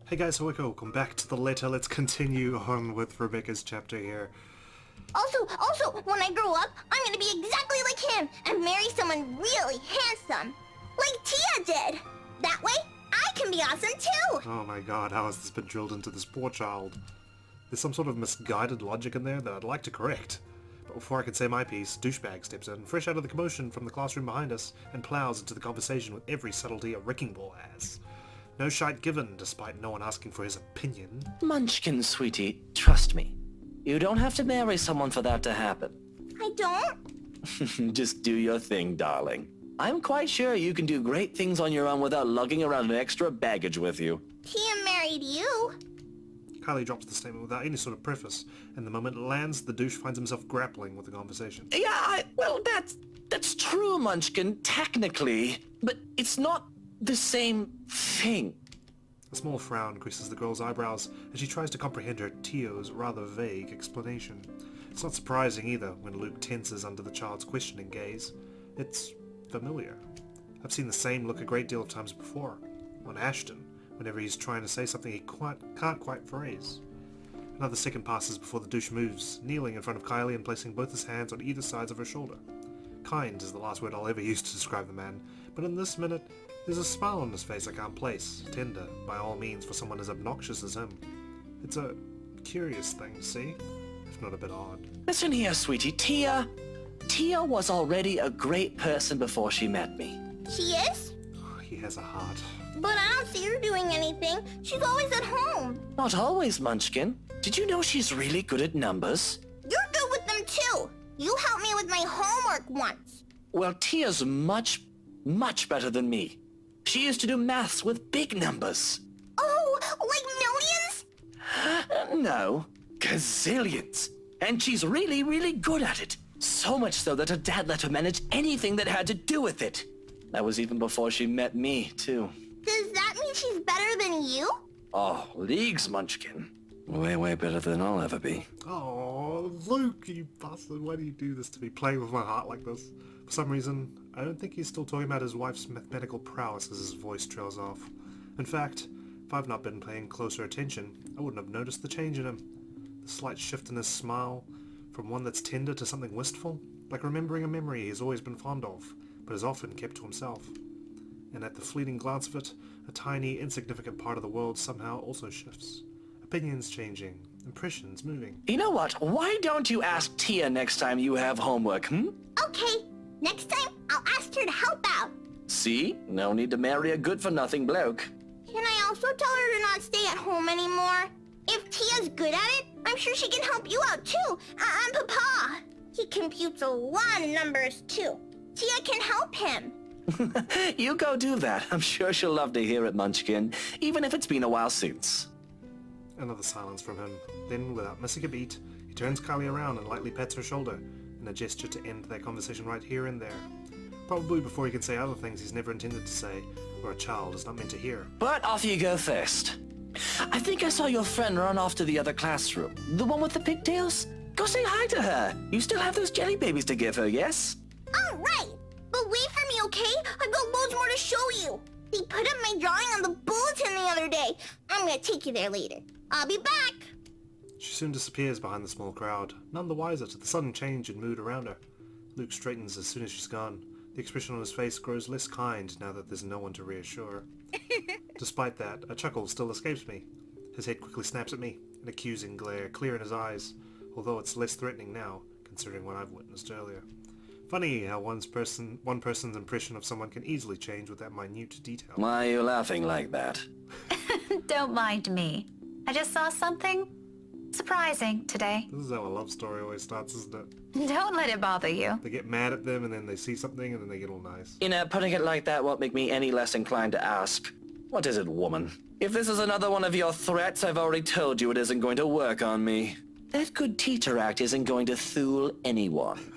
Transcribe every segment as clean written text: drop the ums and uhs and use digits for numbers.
Hey guys, welcome back to the letter. Let's continue on with Rebecca's chapter here. Also, when I grow up, I'm gonna be exactly like him and marry someone really handsome. Like Tia did. That way, I can be awesome too. Oh my god, how has this been drilled into this poor child? There's some sort of misguided logic in there that I'd like to correct. But before I can say my piece, douchebag steps in, fresh out of the commotion from the classroom behind us, and plows into the conversation with every subtlety a wrecking ball has. No shite given, despite no one asking for his opinion. Munchkin, sweetie, trust me. You don't have to marry someone for that to happen. I don't? Just do your thing, darling. I'm quite sure you can do great things on your own without lugging around an extra baggage with you. Tia married you. Kylie drops the statement without any sort of preface, and the moment it lands, the douche finds himself grappling with the conversation. Yeah, well, that's true, Munchkin, technically. But it's not the same thing. A small frown creases the girl's eyebrows as she tries to comprehend her Tio's rather vague explanation. It's not surprising either when Luke tenses under the child's questioning gaze. It's familiar. I've seen the same look a great deal of times before. On Ashton, whenever he's trying to say something he can't quite phrase. Another second passes before the douche moves, kneeling in front of Kylie and placing both his hands on either sides of her shoulder. Kind is the last word I'll ever use to describe the man, but in this minute, there's a smile on his face I can't place, tender, by all means, for someone as obnoxious as him. It's a curious thing to see, if not a bit odd. Listen here, sweetie. Tia was already a great person before she met me. She is? Oh, he has a heart. But I don't see her doing anything. She's always at home. Not always, Munchkin. Did you know she's really good at numbers? You're good with them too. You helped me with my homework once. Well, Tia's much better than me. She used to do maths with big numbers. Oh, like millions? No, gazillions. And she's really good at it. So much so that her dad let her manage anything that had to do with it. That was even before she met me, too. Does that mean she's better than you? Oh, leagues, Munchkin. Way better than I'll ever be. Oh, Luke, you bastard. Why do you do this to me? Playing with my heart like this? For some reason, I don't think he's still talking about his wife's mathematical prowess as his voice trails off. In fact, if I've not been paying closer attention, I wouldn't have noticed the change in him. The slight shift in his smile, from one that's tender to something wistful, like remembering a memory he's always been fond of, but has often kept to himself. And at the fleeting glance of it, a tiny, insignificant part of the world somehow also shifts. Opinions changing, impressions moving. You know what? Why don't you ask Tia next time you have homework, Okay, next time I'll ask her to help out. See? No need to marry a good-for-nothing bloke. Can I also tell her to not stay at home anymore? If Tia's good at it, I'm sure she can help you out too. And Papa. He computes a lot of numbers too. Tia can help him. You go do that. I'm sure she'll love to hear it, Munchkin, even if it's been a while since. Another silence from him. Then, without missing a beat, he turns Kylie around and lightly pats her shoulder, in a gesture to end their conversation right here and there. Probably before he can say other things he's never intended to say, or a child is not meant to hear. But off you go first. I think I saw your friend run off to the other classroom. The one with the pigtails? Go say hi to her. You still have those jelly babies to give her, yes? All right, but wait for me, okay? I've got loads more to show you. They put up my drawing on the bulletin the other day. I'm gonna take you there later. I'll be back. She soon disappears behind the small crowd, none the wiser to the sudden change in mood around her. Luke straightens as soon as she's gone. The expression on his face grows less kind now that there's no one to reassure. Despite that, a chuckle still escapes me. His head quickly snaps at me, an accusing glare clear in his eyes, although it's less threatening now, considering what I've witnessed earlier. Funny how one person's impression of someone can easily change with that minute detail. Why are you laughing like that? Don't mind me. I just saw something surprising today. This is how a love story always starts, isn't it? Don't let it bother you. They get mad at them and then they see something and then they get all nice. You know, putting it like that won't make me any less inclined to ask. What is it, woman? If this is another one of your threats, I've already told you it isn't going to work on me. That good teacher act isn't going to fool anyone.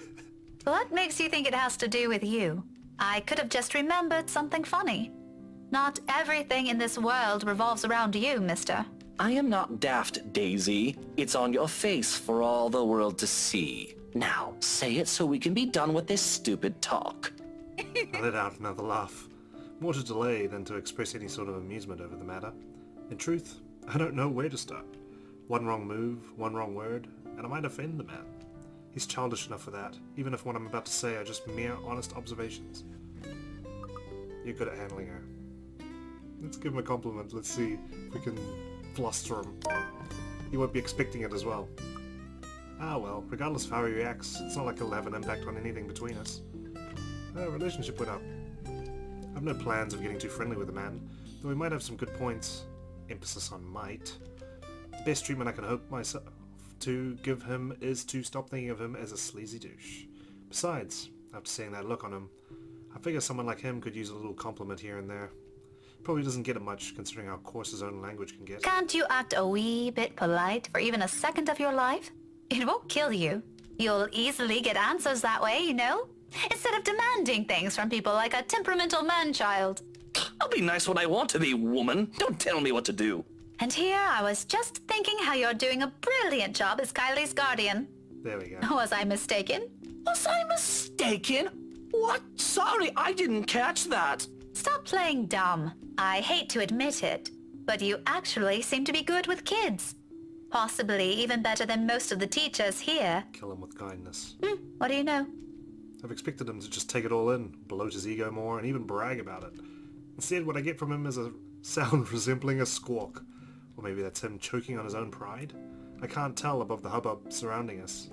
What makes you think it has to do with you? I could have just remembered something funny. Not everything in this world revolves around you, mister. I am not daft, Daisy. It's on your face for all the world to see. Now, say it so we can be done with this stupid talk. I let out another laugh. More to delay than to express any sort of amusement over the matter. In truth, I don't know where to start. One wrong move, one wrong word, and I might offend the man. He's childish enough for that, even if what I'm about to say are just mere honest observations. You're good at handling her. Let's give him a compliment. Let's see if we can bluster him. He won't be expecting it as well. Ah well, regardless of how he reacts, it's not like he'll have an impact on anything between us. Our relationship went up. I've no plans of getting too friendly with the man, though he might have some good points. Emphasis on might. The best treatment I can hope myself to give him is to stop thinking of him as a sleazy douche. Besides, after seeing that look on him, I figure someone like him could use a little compliment here and there. Probably doesn't get it much, considering how coarse his own language can get. Can't you act a wee bit polite for even a second of your life? It won't kill you. You'll easily get answers that way, you know? Instead of demanding things from people like a temperamental man-child. I'll be nice when I want to be, woman. Don't tell me what to do. And here I was just thinking how you're doing a brilliant job as Kylie's guardian. There we go. Was I mistaken? Was I mistaken? What? Sorry, I didn't catch that. Stop playing dumb. I hate to admit it, but you actually seem to be good with kids. Possibly even better than most of the teachers here. Kill him with kindness. What do you know? I've expected him to just take it all in, bloat his ego more, and even brag about it. Instead, what I get from him is a sound resembling a squawk. Or maybe that's him choking on his own pride? I can't tell above the hubbub surrounding us.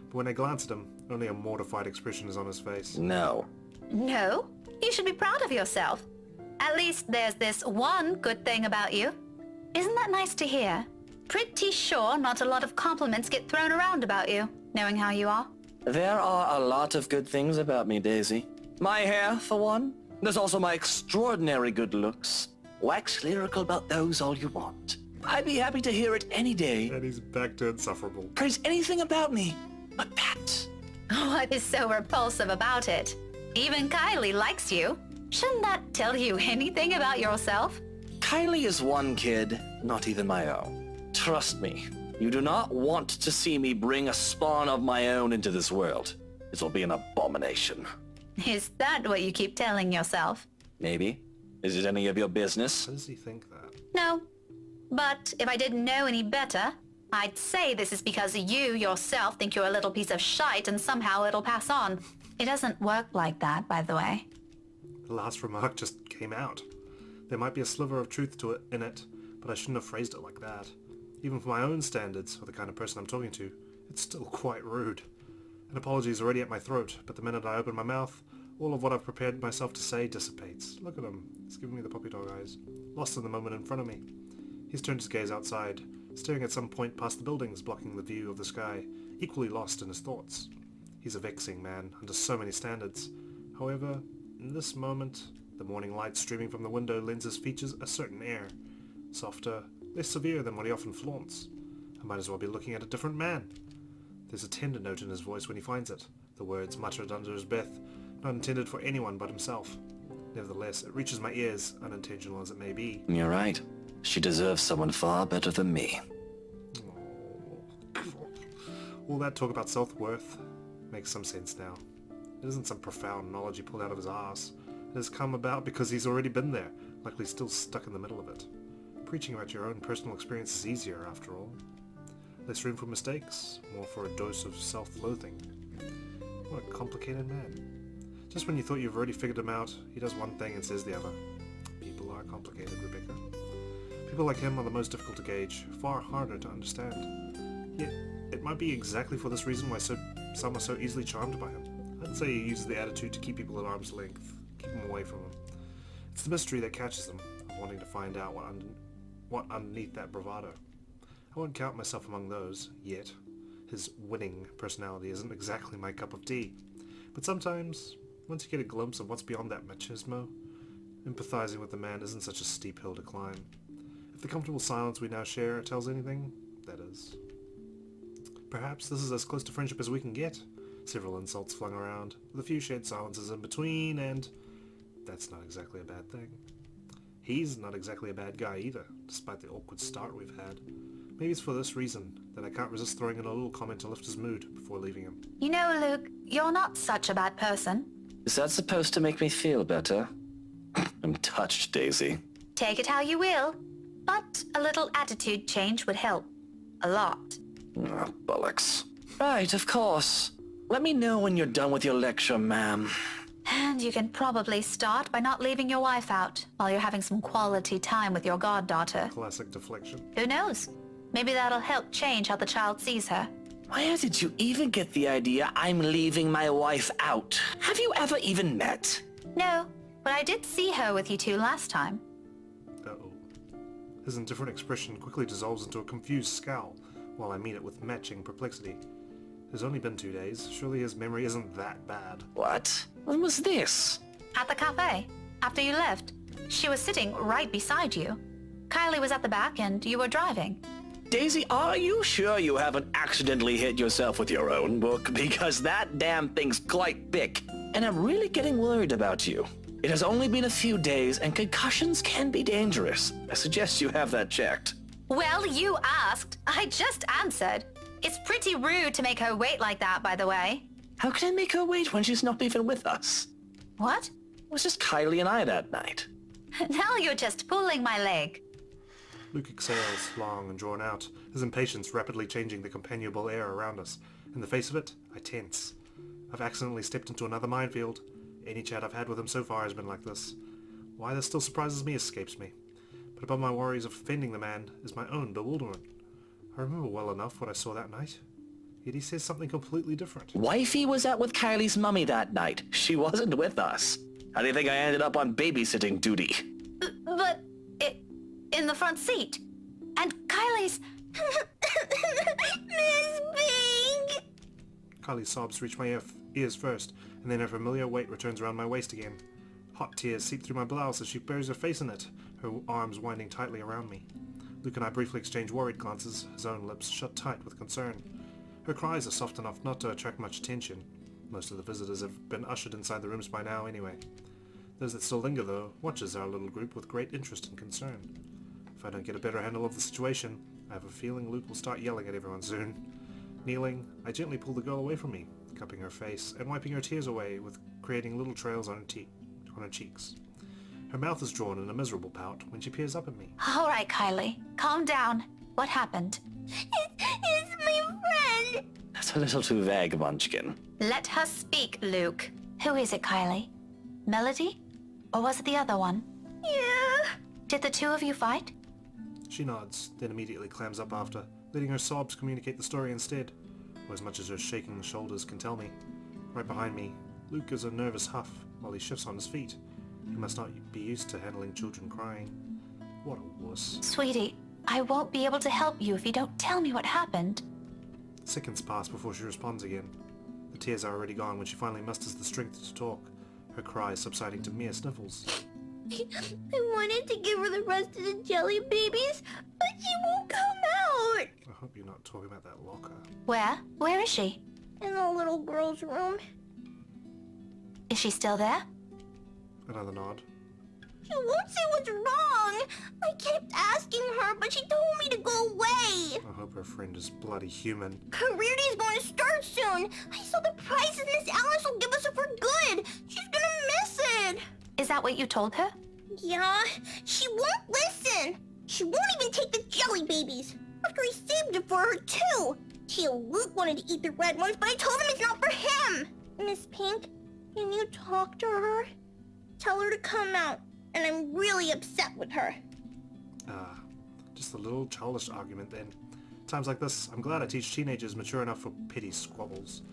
But when I glance at him, only a mortified expression is on his face. No. No? You should be proud of yourself. At least there's this one good thing about you. Isn't that nice to hear? Pretty sure not a lot of compliments get thrown around about you, knowing how you are. There are a lot of good things about me, Daisy. My hair, for one. There's also my extraordinary good looks. Wax lyrical about those all you want. I'd be happy to hear it any day. And he's back to insufferable. Praise anything about me but that. What is so repulsive about it? Even Kylie likes you. Shouldn't that tell you anything about yourself? Kylie is one kid, not even my own. Trust me, you do not want to see me bring a spawn of my own into this world. It will be an abomination. Is that what you keep telling yourself? Maybe. Is it any of your business? How does he think that? No. But if I didn't know any better, I'd say this is because you yourself think you're a little piece of shite and somehow it'll pass on. It doesn't work like that, by the way. The last remark just came out. There might be a sliver of truth to it in it, but I shouldn't have phrased it like that. Even for my own standards, or the kind of person I'm talking to, it's still quite rude. An apology is already at my throat, but the minute I open my mouth, all of what I've prepared myself to say dissipates. Look at him. He's giving me the puppy dog eyes. Lost in the moment in front of me. He's turned his gaze outside, staring at some point past the buildings blocking the view of the sky, equally lost in his thoughts. He's a vexing man, under so many standards. However, in this moment, the morning light streaming from the window lends his features a certain air. Softer, less severe than what he often flaunts. I might as well be looking at a different man. There's a tender note in his voice when he finds it, the words muttered under his breath, not intended for anyone but himself. Nevertheless, it reaches my ears, unintentional as it may be. You're right. She deserves someone far better than me. All that talk about self-worth makes some sense now. It isn't some profound knowledge he pulled out of his arse. It has come about because he's already been there, likely still stuck in the middle of it. Preaching about your own personal experience is easier, after all. Less room for mistakes, more for a dose of self-loathing. What a complicated man. Just when you thought you've already figured him out, he does one thing and says the other. People are complicated, Rebecca. People like him are the most difficult to gauge, far harder to understand. Yet, it might be exactly for this reason why some are so easily charmed by him. I'd say he uses the attitude to keep people at arm's length, keep them away from him. It's the mystery that catches them, of wanting to find out what underneath that bravado. I won't count myself among those, yet. His winning personality isn't exactly my cup of tea. But sometimes, once you get a glimpse of what's beyond that machismo, empathizing with the man isn't such a steep hill to climb. If the comfortable silence we now share tells anything, that is. Perhaps this is as close to friendship as we can get. Several insults flung around, with a few shared silences in between, and that's not exactly a bad thing. He's not exactly a bad guy either, despite the awkward start we've had. Maybe it's for this reason that I can't resist throwing in a little comment to lift his mood before leaving him. You know, Luke, you're not such a bad person. Is that supposed to make me feel better? I'm touched, Daisy. Take it how you will. but a little attitude change would help. A lot. Bollocks. Right, of course. Let me know when you're done with your lecture, ma'am. And you can probably start by not leaving your wife out while you're having some quality time with your goddaughter. Classic deflection. Who knows? Maybe that'll help change how the child sees her. Where did you even get the idea I'm leaving my wife out? Have you ever even met? No, but I did see her with you two last time. Uh-oh. His indifferent expression quickly dissolves into a confused scowl, while I meet it with matching perplexity. It's only been 2 days. Surely his memory isn't that bad. What? When was this? At the cafe, after you left. She was sitting right beside you. Kylie was at the back and you were driving. Daisy, are you sure you haven't accidentally hit yourself with your own book? Because that damn thing's quite thick, and I'm really getting worried about you. It has only been a few days, and concussions can be dangerous. I suggest you have that checked. Well, you asked. I just answered. It's pretty rude to make her wait like that, by the way. How can I make her wait when she's not even with us? What? It was just Kylie and I that night. Now you're just pulling my leg. Luke exhales, long and drawn out, his impatience rapidly changing the companionable air around us. In the face of it, I tense. I've accidentally stepped into another minefield. Any chat I've had with him so far has been like this. Why this still surprises me escapes me. But above my worries of offending the man is my own bewilderment. I remember well enough what I saw that night. Yet he says something completely different. Wifey was out with Kylie's mummy that night. She wasn't with us. How do you think I ended up on babysitting duty? But in the front seat. And Kylie's... Miss Pink! Kylie's sobs reach my ears first, and then her familiar weight returns around my waist again. Hot tears seep through my blouse as she buries her face in it, her arms winding tightly around me. Luke and I briefly exchange worried glances, his own lips shut tight with concern. Her cries are soft enough not to attract much attention. Most of the visitors have been ushered inside the rooms by now anyway. Those that still linger, though, watches our little group with great interest and concern. If I don't get a better handle of the situation, I have a feeling Luke will start yelling at everyone soon. Kneeling, I gently pull the girl away from me, cupping her face and wiping her tears away with creating little trails on her cheeks. Her mouth is drawn in a miserable pout when she peers up at me. All right, Kylie. Calm down. What happened? It's my friend! That's a little too vague, Munchkin. Let her speak, Luke. Who is it, Kylie? Melody? Or was it the other one? Yeah. Did the two of you fight? She nods, then immediately clams up after, letting her sobs communicate the story instead, or as much as her shaking shoulders can tell me. Right behind me, Luke gives a nervous huff while he shifts on his feet. He must not be used to handling children crying. What a wuss. Sweetie, I won't be able to help you if you don't tell me what happened. Seconds pass before she responds again. The tears are already gone when she finally musters the strength to talk, her cries subsiding to mere sniffles. I wanted to give her the rest of the jelly babies, but she won't come out! I hope you're not talking about that locker. Where? Where is she? In the little girl's room. Is she still there? Another nod. She won't say what's wrong! I kept asking her, but she told me to go away! I hope her friend is bloody human. Career day's going to start soon! I saw the prizes Miss Alice will give us for good! She's gonna miss it! Is that what you told her? Yeah, she won't listen! She won't even take the jelly babies! After I saved it for her, too! Tia Luke wanted to eat the red ones, but I told him it's not for him! Miss Pink, can you talk to her? Tell her to come out, and I'm really upset with her. Just a little childish argument then. Times like this, I'm glad I teach teenagers mature enough for petty squabbles.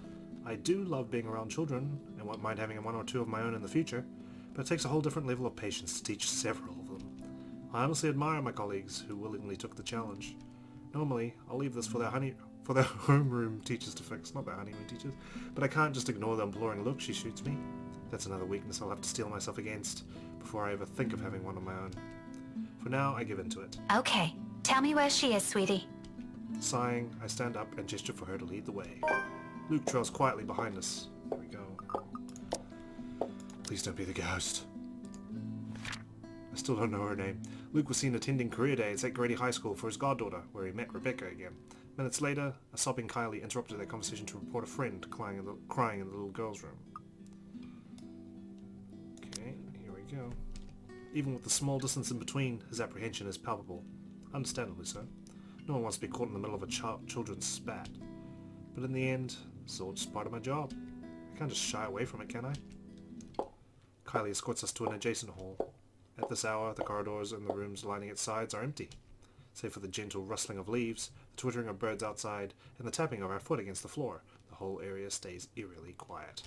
I do love being around children, and won't mind having one or two of my own in the future, but it takes a whole different level of patience to teach several of them. I honestly admire my colleagues who willingly took the challenge. Normally, I'll leave this for their homeroom teachers to fix, not their honeymoon teachers, but I can't just ignore the imploring look she shoots me. That's another weakness I'll have to steel myself against before I ever think of having one of my own. For now, I give in to it. Okay. Tell me where she is, sweetie. Sighing, I stand up and gesture for her to lead the way. Luke trails quietly behind us. Here we go. Please don't be the ghost. I still don't know her name. Luke was seen attending career day at St. Grady High School for his goddaughter, where he met Rebecca again. Minutes later, a sobbing Kylie interrupted their conversation to report a friend crying in the little girl's room. Okay, here we go. Even with the small distance in between, his apprehension is palpable. Understandably so. No one wants to be caught in the middle of a children's spat. But in the end, it's all just part of my job. I can't just shy away from it, can I? Kylie escorts us to an adjacent hall. At this hour, the corridors and the rooms lining its sides are empty. Save for the gentle rustling of leaves, the twittering of birds outside, and the tapping of our foot against the floor, the whole area stays eerily quiet.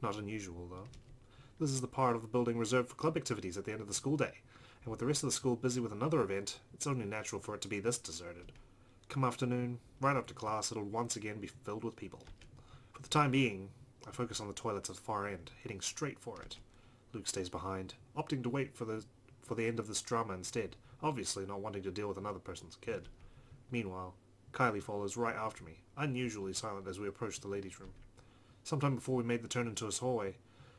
Not unusual, though. This is the part of the building reserved for club activities at the end of the school day, and with the rest of the school busy with another event, it's only natural for it to be this deserted. Come afternoon, right after class, it'll once again be filled with people. For the time being, I focus on the toilets at the far end, heading straight for it. Luke stays behind, opting to wait for the end of this drama instead, obviously not wanting to deal with another person's kid. Meanwhile, Kylie follows right after me, unusually silent as we approach the ladies' room. Sometime before we made the turn into his hallway,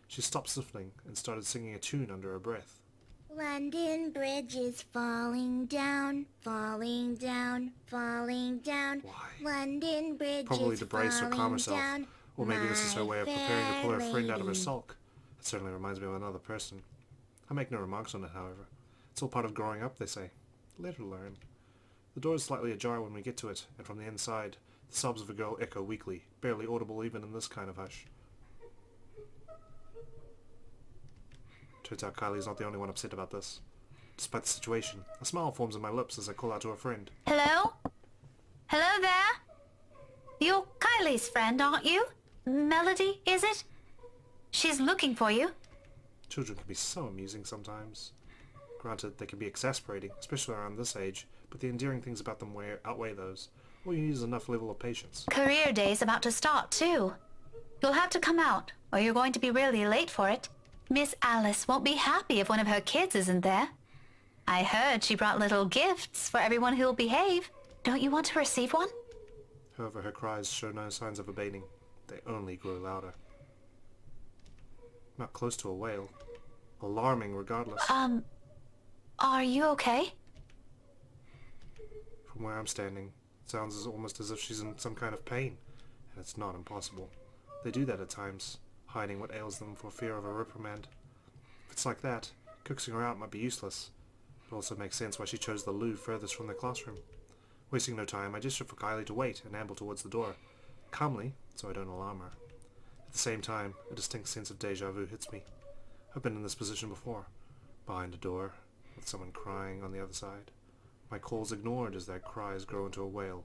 she stopped sniffling and started singing a tune under her breath. London Bridge is falling down, falling down, falling down. Why? London Bridge Probably is to brace or calm falling herself, down. or maybe this is her way of preparing to pull her My friend out of her fair sulk. It certainly reminds me of another person. I make no remarks on it, however. It's all part of growing up, they say. Let her learn. The door is slightly ajar when we get to it, and from the inside, the sobs of a girl echo weakly, barely audible even in this kind of hush. Turns out Kylie's not the only one upset about this. Despite the situation, a smile forms on my lips as I call out to her friend. Hello? Hello there? You're Kylie's friend, aren't you? Melody, is it? She's looking for you. Children can be so amusing sometimes. Granted, they can be exasperating, especially around this age, but the endearing things about them outweigh those. All you need is enough level of patience. Career day's about to start, too. You'll have to come out, or you're going to be really late for it. Miss Alice won't be happy if one of her kids isn't there. I heard she brought little gifts for everyone who'll behave. Don't you want to receive one? However, her cries show no signs of abating. They only grow louder. Not close to a wail. Alarming regardless. Are you okay? From where I'm standing, it sounds almost as if she's in some kind of pain, and it's not impossible. They do that at times, hiding what ails them for fear of a reprimand. If it's like that, coaxing her out might be useless. It also makes sense why she chose the loo furthest from the classroom. Wasting no time, I gesture for Kylie to wait and amble towards the door, calmly, so I don't alarm her. At the same time, a distinct sense of deja vu hits me. I've been in this position before, behind a door, with someone crying on the other side. My calls ignored as their cries grow into a wail.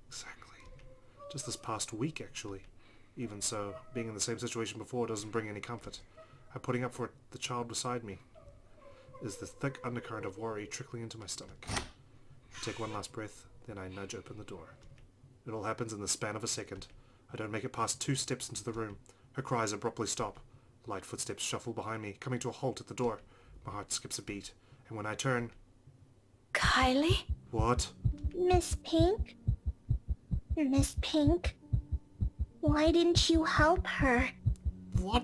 Exactly. Just this past week, actually. Even so, being in the same situation before doesn't bring any comfort. I'm putting up for it, the child beside me. Is the thick undercurrent of worry trickling into my stomach. I take one last breath, then I nudge open the door. It all happens in the span of a second. I don't make it past 2 steps into the room. Her cries abruptly stop. Light footsteps shuffle behind me, coming to a halt at the door. My heart skips a beat, and when I turn... Kylie? What? Miss Pink? Miss Pink? Why didn't you help her? What?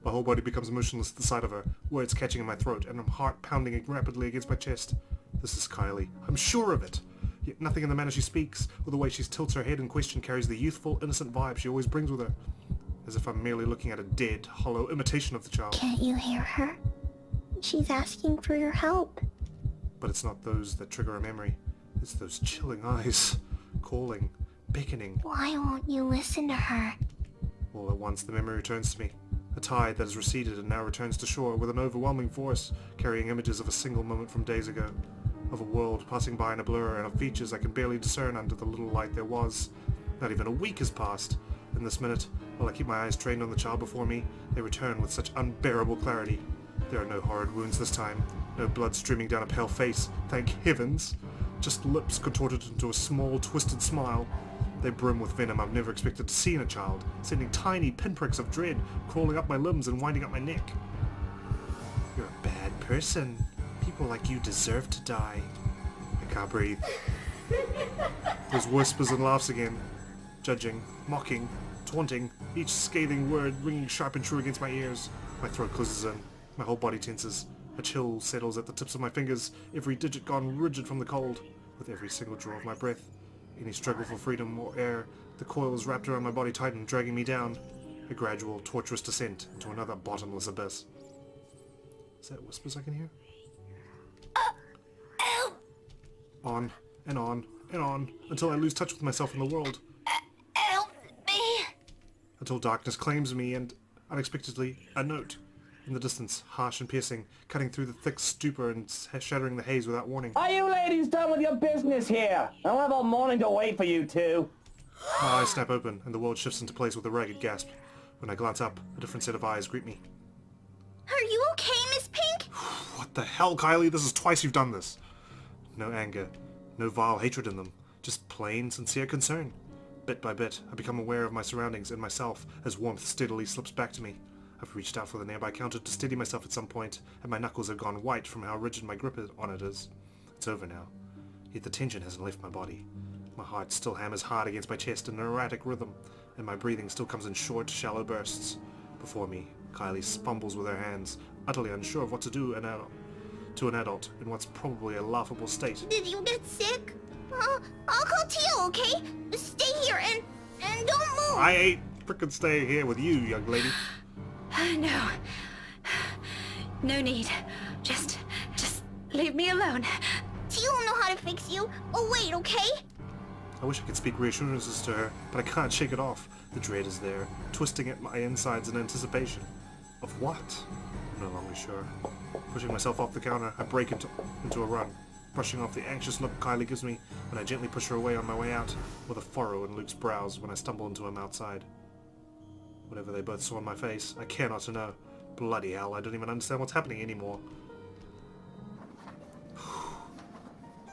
My whole body becomes motionless at the sight of her, words catching in my throat, and my heart pounding rapidly against my chest. This is Kylie. I'm sure of it. Yet nothing in the manner she speaks, or the way she tilts her head in question carries the youthful, innocent vibe she always brings with her. As if I'm merely looking at a dead, hollow imitation of the child. Can't you hear her? She's asking for your help. But it's not those that trigger a memory. It's those chilling eyes, calling, beckoning. Why won't you listen to her? All at once the memory returns to me. A tide that has receded and now returns to shore with an overwhelming force, carrying images of a single moment from days ago. Of a world passing by in a blur and of features I can barely discern under the little light there was. Not even a week has passed. In this minute, while I keep my eyes trained on the child before me, they return with such unbearable clarity. There are no horrid wounds this time, no blood streaming down a pale face, thank heavens. Just lips contorted into a small, twisted smile. They brim with venom I've never expected to see in a child, sending tiny pinpricks of dread crawling up my limbs and winding up my neck. You're a bad person. People like you deserve to die. I can't breathe. There's whispers and laughs again. Judging, mocking, taunting, each scathing word ringing sharp and true against my ears. My throat closes in. My whole body tenses. A chill settles at the tips of my fingers, every digit gone rigid from the cold. With every single draw of my breath, any struggle for freedom or air, the coils wrapped around my body tighten, dragging me down. A gradual, torturous descent into another bottomless abyss. Is that whispers I can hear? On and on and on until I lose touch with myself and the world. Help me. Until darkness claims me and, unexpectedly, a note. In the distance, harsh and piercing, cutting through the thick stupor and shattering the haze without warning. Are you ladies done with your business here? I don't have all morning to wait for you two. My eyes snap open and the world shifts into place with a ragged gasp. When I glance up, a different set of eyes greet me. Are you okay, Miss Pink? What the hell, Kylie? This is twice you've done this. No anger, no vile hatred in them, just plain, sincere concern. Bit by bit, I become aware of my surroundings and myself as warmth steadily slips back to me. I've reached out for the nearby counter to steady myself at some point, and my knuckles have gone white from how rigid my grip on it is. It's over now. Yet the tension hasn't left my body. My heart still hammers hard against my chest in an erratic rhythm, and my breathing still comes in short, shallow bursts. Before me, Kylie fumbles with her hands, utterly unsure of what to do to an adult in what's probably a laughable state. Did you get sick? I'll call Tia, okay? Stay here and don't move. I ain't frickin' staying here with you, young lady. No. No need. Just leave me alone. Tia will know how to fix you. Oh, wait, okay? I wish I could speak reassurances to her, but I can't shake it off. The dread is there, twisting at my insides in anticipation. Of what? I'm no longer sure. Pushing myself off the counter, I break into a run, brushing off the anxious look Kylie gives me when I gently push her away on my way out, with a furrow in Luke's brows when I stumble into him outside. Whatever they both saw on my face, I care not to know. Bloody hell, I don't even understand what's happening anymore.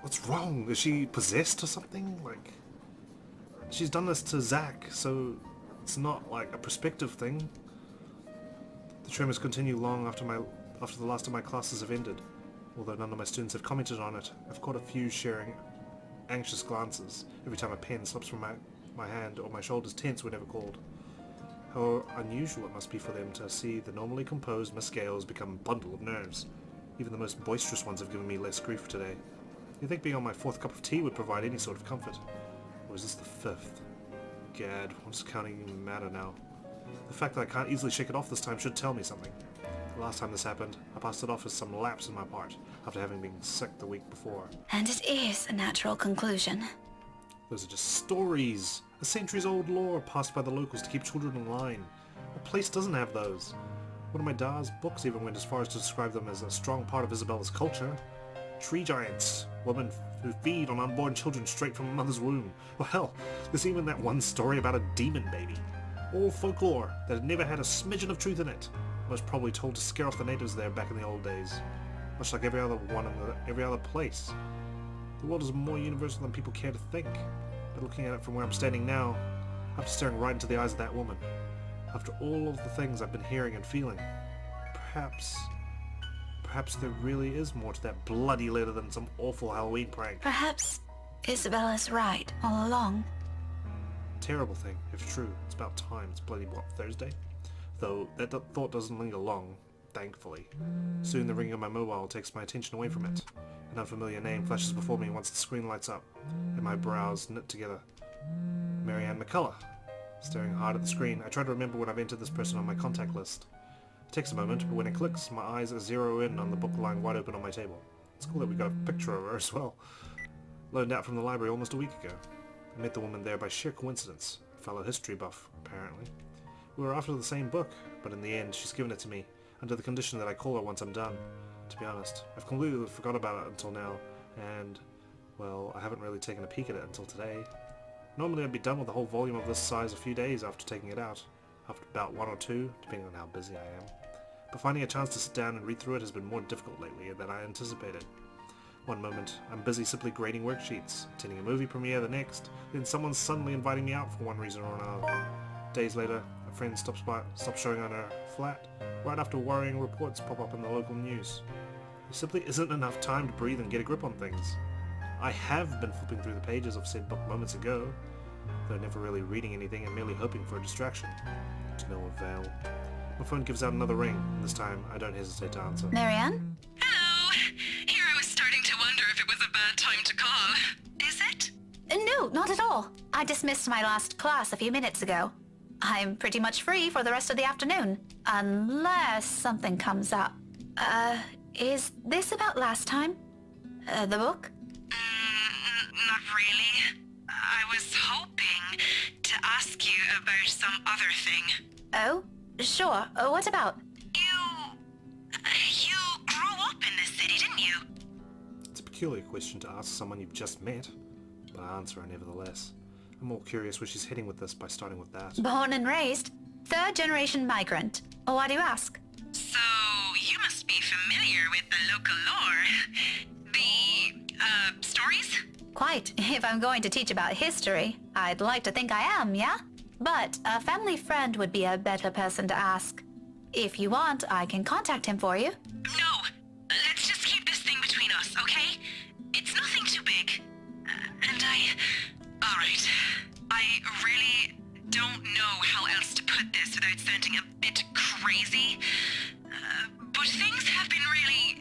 What's wrong? Is she possessed or something? Like, she's done this to Zach, so it's not like a perspective thing. The tremors continue long after the last of my classes have ended. Although none of my students have commented on it, I've caught a few sharing anxious glances every time a pen slips from my hand or my shoulders tense whenever called. How unusual it must be for them to see the normally composed Miss Gales become a bundle of nerves. Even the most boisterous ones have given me less grief today. You'd think being on my 4th cup of tea would provide any sort of comfort. Or is this the 5th? Gad, what does counting even matter now? The fact that I can't easily shake it off this time should tell me something. The last time this happened, I passed it off as some lapse in my part, after having been sick the week before. And it is a natural conclusion. Those are just stories. A centuries-old lore passed by the locals to keep children in line. What place doesn't have those? One of my Da's books even went as far as to describe them as a strong part of Isabella's culture. Tree giants, women who feed on unborn children straight from a mother's womb. Well, there's even that one story about a demon baby. All folklore that had never had a smidgen of truth in it. Most probably told to scare off the natives there back in the old days. Much like every other one in every other place. The world is more universal than people care to think. But looking at it from where I'm standing now, after staring right into the eyes of that woman, after all of the things I've been hearing and feeling, perhaps there really is more to that bloody letter than some awful Halloween prank. Perhaps Isabella's right all along. Terrible thing, if true. It's about time. It's bloody, what, Thursday? Though that thought doesn't linger long, thankfully. Soon the ringing of my mobile takes my attention away from it. An unfamiliar name flashes before me once the screen lights up, and my brows knit together. Marianne McCullough. Staring hard at the screen, I try to remember when I've entered this person on my contact list. It takes a moment, but when it clicks, my eyes zero in on the book lying wide open on my table. It's cool that we got a picture of her as well. Loaned out from the library almost a week ago. I met the woman there by sheer coincidence. A fellow history buff, apparently. We were after the same book, but in the end, she's given it to me, under the condition that I call her once I'm done. To be honest, I've completely forgot about it until now, and, well, I haven't really taken a peek at it until today. Normally I'd be done with the whole volume of this size a few days after taking it out, after about 1 or 2, depending on how busy I am. But finding a chance to sit down and read through it has been more difficult lately than I anticipated. One moment, I'm busy simply grading worksheets, attending a movie premiere the next, then someone's suddenly inviting me out for one reason or another. Days later, a friend stops showing on her flat, right after worrying reports pop up in the local news. There simply isn't enough time to breathe and get a grip on things. I have been flipping through the pages of said book moments ago, though never really reading anything and merely hoping for a distraction. To no avail. My phone gives out another ring, and this time I don't hesitate to answer. Marianne? Hello! Here I was starting to wonder if it was a bad time to call. Is it? No, not at all. I dismissed my last class a few minutes ago. I'm pretty much free for the rest of the afternoon, unless something comes up. Is this about last time? The book? really. I was hoping to ask you about some other thing. Oh? Sure. What about? You grew up in this city, didn't you? It's a peculiar question to ask someone you've just met, but I answer her nevertheless. I'm more curious where she's heading with this by starting with that. Born and raised. Third-generation migrant. Why do you ask? So, you must be familiar with the local lore. The, stories? Quite. If I'm going to teach about history, I'd like to think I am, yeah? But a family friend would be a better person to ask. If you want, I can contact him for you. No, let's just keep this thing between us, okay? It's nothing too big. Alright. I really don't know how else to put this without sounding a bit crazy. But things have been really,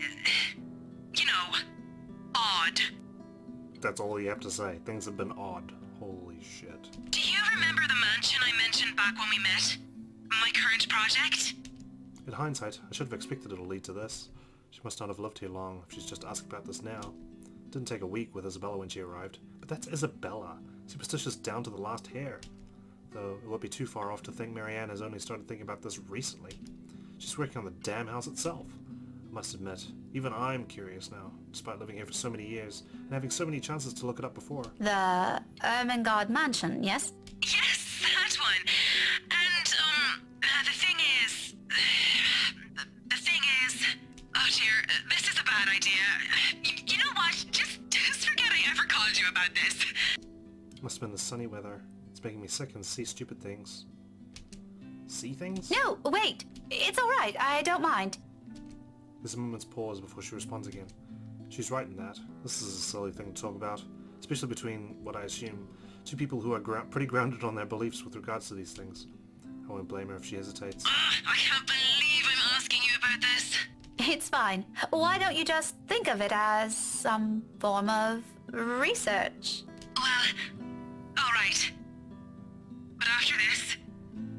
odd. That's all you have to say. Things have been odd. Holy shit. Do you remember the mansion I mentioned back when we met? My current project? In hindsight, I should have expected it'll lead to this. She must not have lived here long if she's just asking about this now. It didn't take a week with Isabella when she arrived. But that's Isabella. Superstitious down to the last hair. Though it would be too far off to think Marianne has only started thinking about this recently. She's working on the damn house itself. I must admit, even I'm curious now, despite living here for so many years and having so many chances to look it up before. The Ermengarde Mansion, yes? Yes, that one. And, the thing is, oh dear, this is a bad idea. You know what? Just forget I ever called you about this. Must have been the sunny weather. It's making me sick and see stupid things. See things? No, wait. It's all right. I don't mind. There's a moment's pause before she responds again. She's right in that. This is a silly thing to talk about, especially between what I assume two people who are pretty grounded on their beliefs with regards to these things. I won't blame her if she hesitates. I can't believe I'm asking you about this. It's fine. Why don't you just think of it as some form of research? Well, alright. But after this,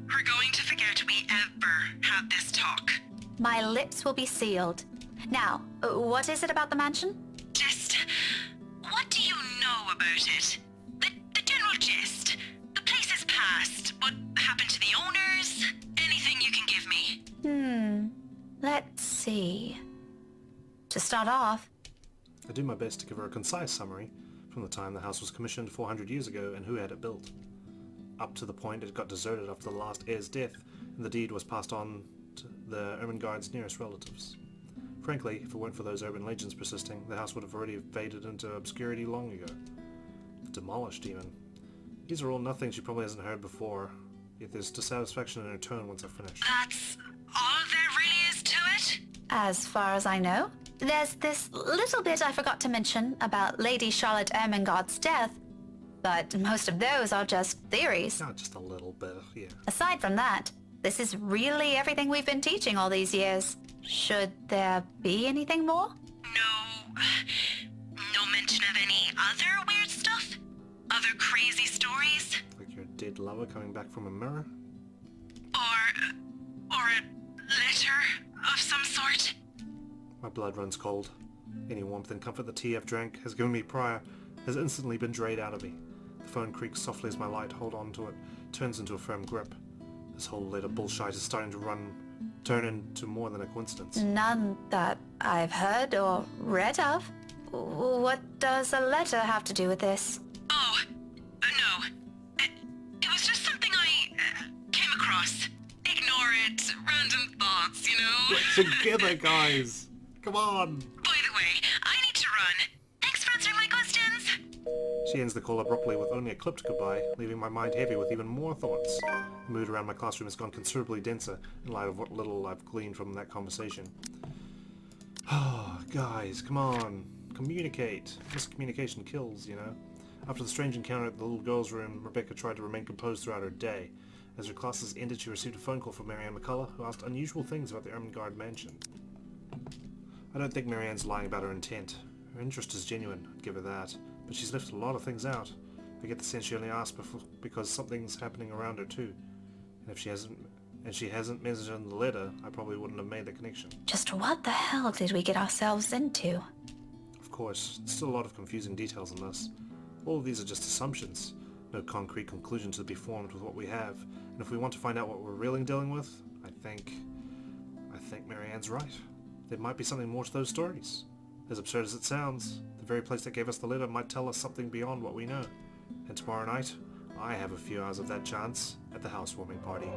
we're going to forget we ever had this talk. My lips will be sealed. Now, what is it about the mansion? Just, what do you know about it? The general gist. The place's past. What happened to the owners? Anything you can give me? Let's see. To start off, I do my best to give her a concise summary from the time the house was commissioned 400 years ago and who had it built. Up to the point it got deserted after the last heir's death, and the deed was passed on to the Ermengarde's nearest relatives. Frankly, if it weren't for those urban legends persisting, the house would have already faded into obscurity long ago. Demolished, even. These are all nothings she probably hasn't heard before, yet there's dissatisfaction in her tone once I finish. That's all there really is to it? as far as I know, there's this little bit I forgot to mention about Lady Charlotte Ermengarde's death, but most of those are just theories. Not just a little bit, yeah. Aside from that, this is really everything we've been teaching all these years. Should there be anything more? No mention of any other weird stuff? Other crazy stories? Like your dead lover coming back from a mirror? Or a letter of some sort? My blood runs cold. Any warmth and comfort the tea I've drank has given me prior has instantly been drained out of me. The phone creaks softly as my light hold on to it turns into a firm grip. This whole letter bullshit is starting to turn into more than a coincidence. None that I've heard or read of. What does a letter have to do with this? Oh, no. It was just something I came across. Ignore it. Random thoughts, you know? Together, guys! Come on! By the way, I need to run. Thanks for answering my questions. She ends the call abruptly with only a clipped goodbye, leaving my mind heavy with even more thoughts. The mood around my classroom has gone considerably denser in light of what little I've gleaned from that conversation. Oh, guys, come on. Communicate. Miscommunication kills, you know. After the strange encounter at the little girl's room, Rebecca tried to remain composed throughout her day. As her classes ended, she received a phone call from Marianne McCullough, who asked unusual things about the Ermengarde Mansion. I don't think Marianne's lying about her intent. Her interest is genuine, I'd give her that, but she's left a lot of things out. I get the sense she only asked because something's happening around her too. And if she hasn't mentioned the letter, I probably wouldn't have made the connection. Just what the hell did we get ourselves into? Of course, there's still a lot of confusing details in this. All of these are just assumptions. No concrete conclusions to be formed with what we have. And if we want to find out what we're really dealing with, I think Marianne's right. There might be something more to those stories. As absurd as it sounds, the very place that gave us the letter might tell us something beyond what we know. And tomorrow night, I have a few hours of that chance at the housewarming party.